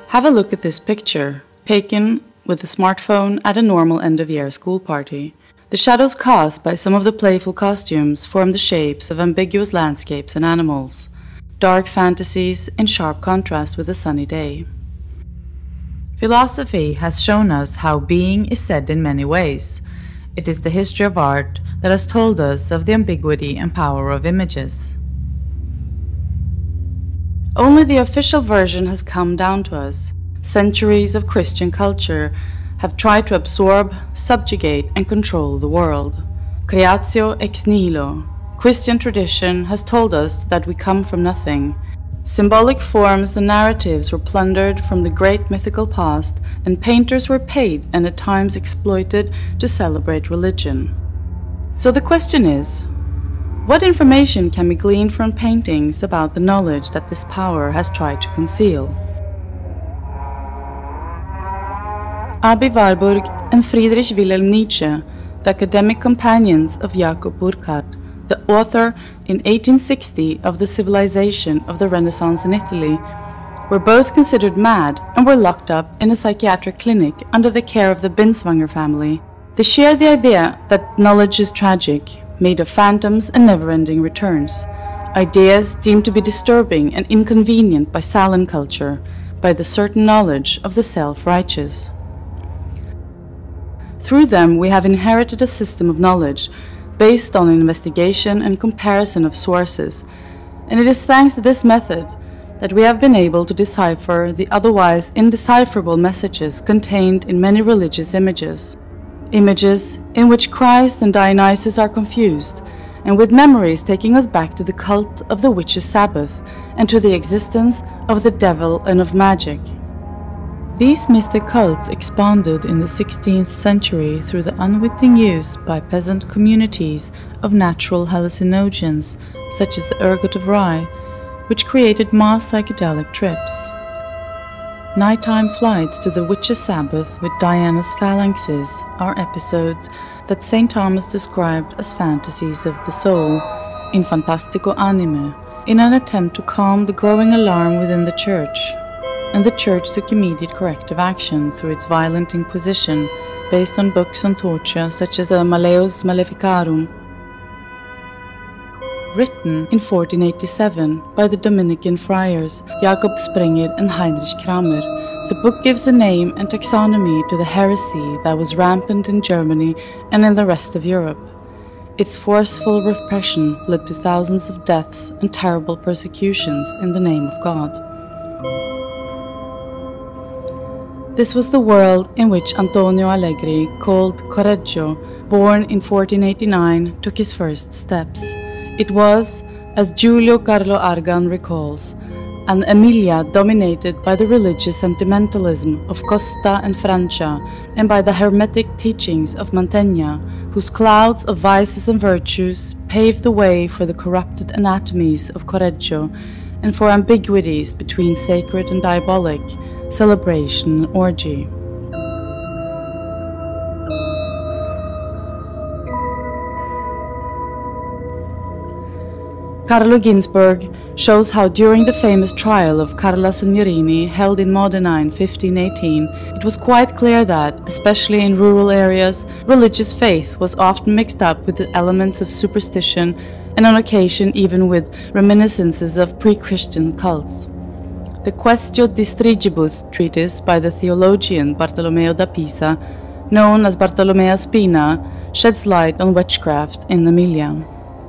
Have a look at this picture, taken with a smartphone at a normal end-of-year school party. The shadows cast by some of the playful costumes form the shapes of ambiguous landscapes and animals, dark fantasies in sharp contrast with a sunny day. Philosophy has shown us how being is said in many ways. It is the history of art that has told us of the ambiguity and power of images. Only the official version has come down to us. Centuries of Christian culture have tried to absorb, subjugate, and control the world. Creatio ex nihilo. Christian tradition has told us that we come from nothing. Symbolic forms and narratives were plundered from the great mythical past, and painters were paid and at times exploited to celebrate religion. So the question is, what information can be gleaned from paintings about the knowledge that this power has tried to conceal? Aby Warburg and Friedrich Wilhelm Nietzsche, the academic companions of Jacob Burckhardt, the author in 1860 of The Civilization of the Renaissance in Italy, were both considered mad and were locked up in a psychiatric clinic under the care of the Binswanger family. They shared the idea that knowledge is tragic, made of phantoms and never-ending returns, ideas deemed to be disturbing and inconvenient by silent culture, by the certain knowledge of the self-righteous. Through them we have inherited a system of knowledge based on investigation and comparison of sources, and it is thanks to this method that we have been able to decipher the otherwise indecipherable messages contained in many religious images. Images in which Christ and Dionysus are confused, and with memories taking us back to the cult of the witches' Sabbath and to the existence of the devil and of magic. These mystic cults expanded in the 16th century through the unwitting use by peasant communities of natural hallucinogens, such as the ergot of rye, which created mass psychedelic trips. Nighttime flights to the witches' Sabbath with Diana's phalanxes are episodes that St. Thomas described as fantasies of the soul, in Fantastico Anime, in an attempt to calm the growing alarm within the Church. And the Church took immediate corrective action through its violent inquisition, based on books on torture such as the Malleus Maleficarum, written in 1487 by the Dominican friars Jakob Sprenger and Heinrich Kramer. The book gives a name and taxonomy to the heresy that was rampant in Germany and in the rest of Europe. Its forceful repression led to thousands of deaths and terrible persecutions in the name of God. This was the world in which Antonio Allegri, called Correggio, born in 1489, took his first steps. It was, as Giulio Carlo Argan recalls, an Emilia dominated by the religious sentimentalism of Costa and Francia and by the hermetic teachings of Mantegna, whose clouds of vices and virtues paved the way for the corrupted anatomies of Correggio and for ambiguities between sacred and diabolic, celebration and orgy. Carlo Ginzburg shows how during the famous trial of Carla Signorini held in Modena in 1518, it was quite clear that, especially in rural areas, religious faith was often mixed up with the elements of superstition and on occasion even with reminiscences of pre-Christian cults. The Quaestio Distrigibus treatise by the theologian Bartolomeo da Pisa, known as Bartolomea Spina, sheds light on witchcraft in Emilia.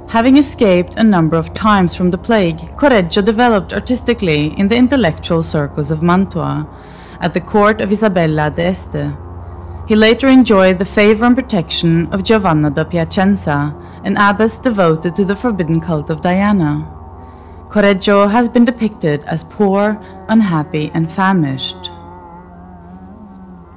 Having escaped a number of times from the plague, Correggio developed artistically in the intellectual circles of Mantua, at the court of Isabella d'Este. He later enjoyed the favor and protection of Giovanna da Piacenza, an abbess devoted to the forbidden cult of Diana. Correggio has been depicted as poor, unhappy, and famished.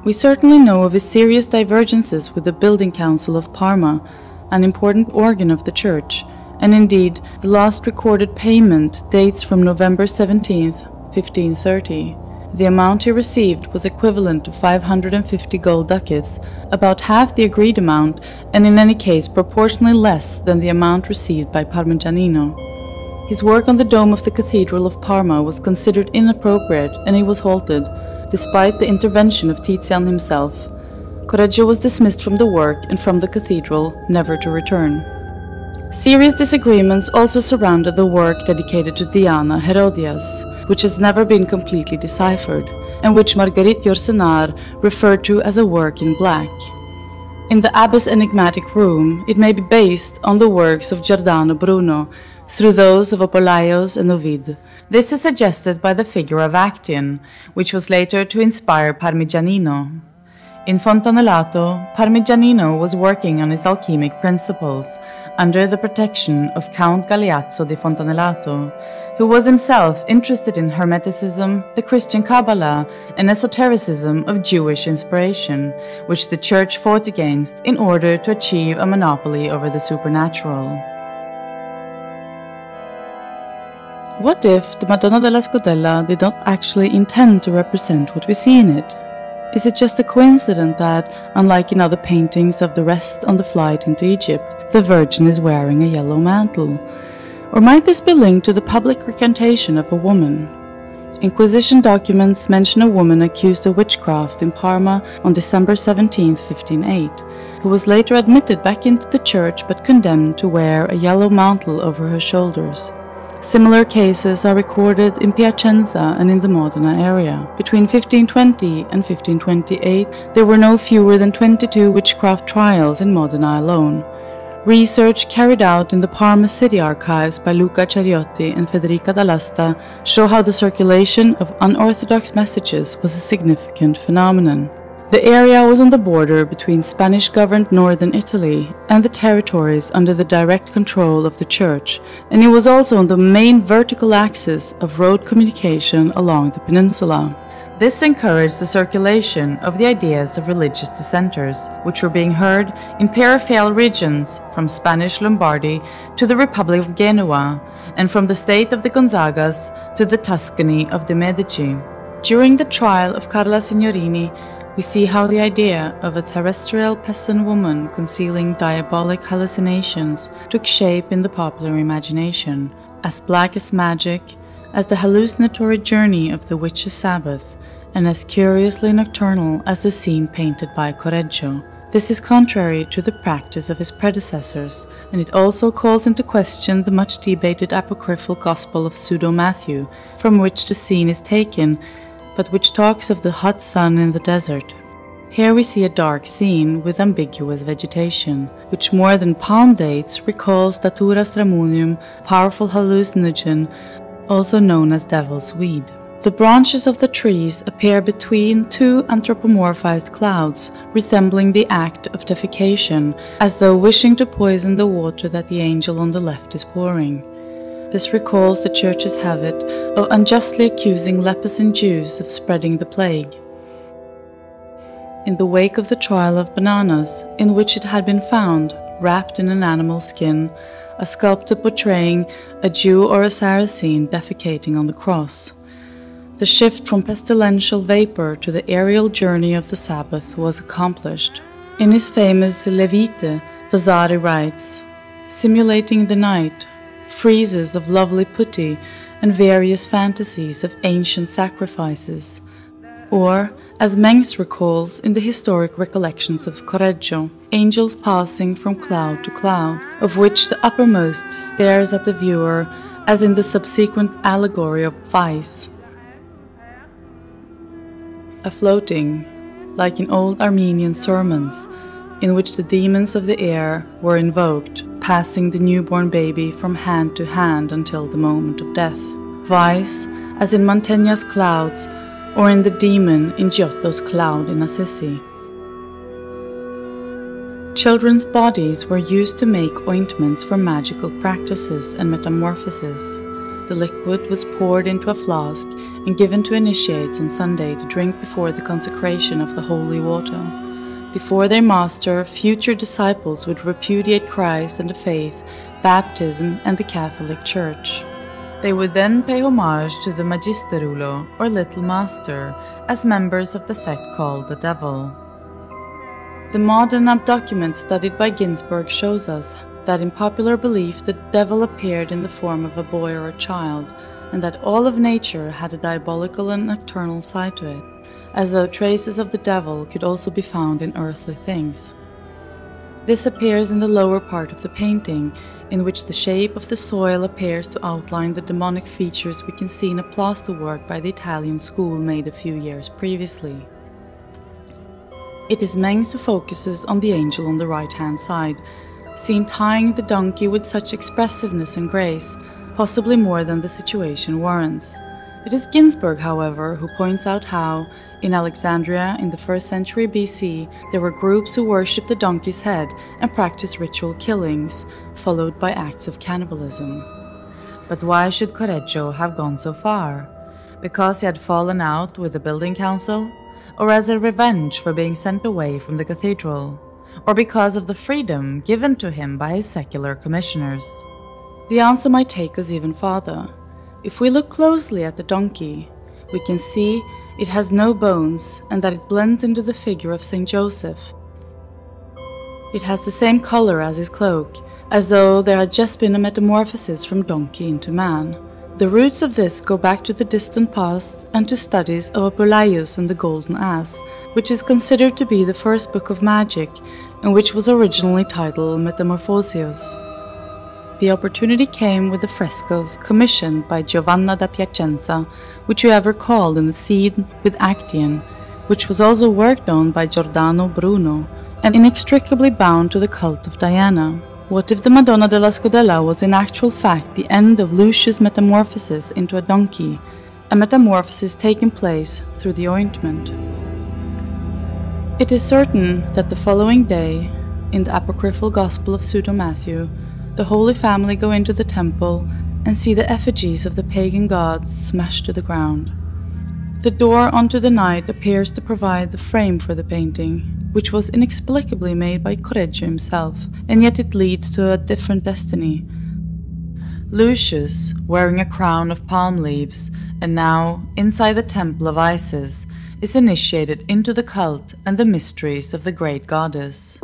We certainly know of his serious divergences with the Building Council of Parma, an important organ of the Church, and indeed the last recorded payment dates from November 17, 1530. The amount he received was equivalent to 550 gold ducats, about half the agreed amount, and in any case proportionally less than the amount received by Parmigianino. His work on the dome of the Cathedral of Parma was considered inappropriate, and he was halted, despite the intervention of Tizian himself. Correggio was dismissed from the work and from the cathedral, never to return. Serious disagreements also surrounded the work dedicated to Diana Herodias, which has never been completely deciphered, and which Marguerite Yourcenar referred to as a work in black. In the abbess' enigmatic room, it may be based on the works of Giordano Bruno, through those of Apollaios and Ovid. This is suggested by the figure of Actian, which was later to inspire Parmigianino. In Fontanellato, Parmigianino was working on his alchemic principles under the protection of Count Galeazzo di Fontanellato, who was himself interested in Hermeticism, the Christian Kabbalah, and esotericism of Jewish inspiration, which the Church fought against in order to achieve a monopoly over the supernatural. What if the Madonna della Scodella did not actually intend to represent what we see in it? Is it just a coincidence that, unlike in other paintings of the rest on the flight into Egypt, the Virgin is wearing a yellow mantle? Or might this be linked to the public recantation of a woman? Inquisition documents mention a woman accused of witchcraft in Parma on December 17, 1508, who was later admitted back into the church but condemned to wear a yellow mantle over her shoulders. Similar cases are recorded in Piacenza and in the Modena area. Between 1520 and 1528, there were no fewer than 22 witchcraft trials in Modena alone. Research carried out in the Parma city archives by Luca Ceriotti and Federica D'Allasta show how the circulation of unorthodox messages was a significant phenomenon. The area was on the border between Spanish-governed northern Italy and the territories under the direct control of the Church, and it was also on the main vertical axis of road communication along the peninsula. This encouraged the circulation of the ideas of religious dissenters, which were being heard in peripheral regions from Spanish Lombardy to the Republic of Genoa, and from the state of the Gonzagas to the Tuscany of the Medici. During the trial of Carla Signorini, we see how the idea of a terrestrial peasant woman concealing diabolic hallucinations took shape in the popular imagination, as black as magic, as the hallucinatory journey of the witch's Sabbath, and as curiously nocturnal as the scene painted by Correggio. This is contrary to the practice of his predecessors, and it also calls into question the much debated apocryphal Gospel of Pseudo-Matthew, from which the scene is taken, but which talks of the hot sun in the desert. Here we see a dark scene with ambiguous vegetation, which more than palm dates recalls Datura stramonium, powerful hallucinogen, also known as devil's weed. The branches of the trees appear between two anthropomorphized clouds, resembling the act of defecation, as though wishing to poison the water that the angel on the left is pouring. This recalls the Church's habit of unjustly accusing lepers and Jews of spreading the plague. In the wake of the trial of bananas, in which it had been found, wrapped in an animal skin, a sculpture portraying a Jew or a Saracen defecating on the cross. The shift from pestilential vapor to the aerial journey of the Sabbath was accomplished. In his famous Levite, Vasari writes, simulating the night, friezes of lovely putti, and various fantasies of ancient sacrifices, or, as Mengs recalls in the historic recollections of Correggio, angels passing from cloud to cloud, of which the uppermost stares at the viewer, as in the subsequent allegory of Vice. A floating, like in old Armenian sermons, in which the demons of the air were invoked, passing the newborn baby from hand to hand until the moment of death. Vice, as in Mantegna's clouds, or in the demon in Giotto's cloud in Assisi. Children's bodies were used to make ointments for magical practices and metamorphoses. The liquid was poured into a flask and given to initiates on Sunday to drink before the consecration of the holy water. Before their master, future disciples would repudiate Christ and the faith, baptism, and the Catholic Church. They would then pay homage to the Magisterulo, or Little Master, as members of the sect called the Devil. The Modena document studied by Ginsburg shows us that in popular belief the devil appeared in the form of a boy or a child, and that all of nature had a diabolical and nocturnal side to it. as though traces of the devil could also be found in earthly things. This appears in the lower part of the painting, in which the shape of the soil appears to outline the demonic features we can see in a plasterwork by the Italian school made a few years previously. It is Mengs who focuses on the angel on the right-hand side, seen tying the donkey with such expressiveness and grace, possibly more than the situation warrants. It is Ginsberg, however, who points out how, in Alexandria in the 1st century BC, there were groups who worshipped the donkey's head and practiced ritual killings, followed by acts of cannibalism. But why should Correggio have gone so far? Because he had fallen out with the building council? Or as a revenge for being sent away from the cathedral? Or because of the freedom given to him by his secular commissioners? The answer might take us even farther. If we look closely at the donkey, we can see it has no bones and that it blends into the figure of Saint Joseph. It has the same color as his cloak, as though there had just been a metamorphosis from donkey into man. The roots of this go back to the distant past and to studies of Apuleius and the Golden Ass, which is considered to be the first book of magic and which was originally titled Metamorphosios. The opportunity came with the frescoes commissioned by Giovanna da Piacenza, which you have recalled in the scene with Actian, which was also worked on by Giordano Bruno, and inextricably bound to the cult of Diana. What if the Madonna della Scodella was in actual fact the end of Lucius' metamorphosis into a donkey, a metamorphosis taking place through the ointment? It is certain that the following day, in the apocryphal Gospel of Pseudo Matthew, the Holy Family go into the temple and see the effigies of the pagan gods smashed to the ground. The door onto the night appears to provide the frame for the painting, which was inexplicably made by Correggio himself, and yet it leads to a different destiny. Lucius, wearing a crown of palm leaves, and now, inside the temple of Isis, is initiated into the cult and the mysteries of the great goddess.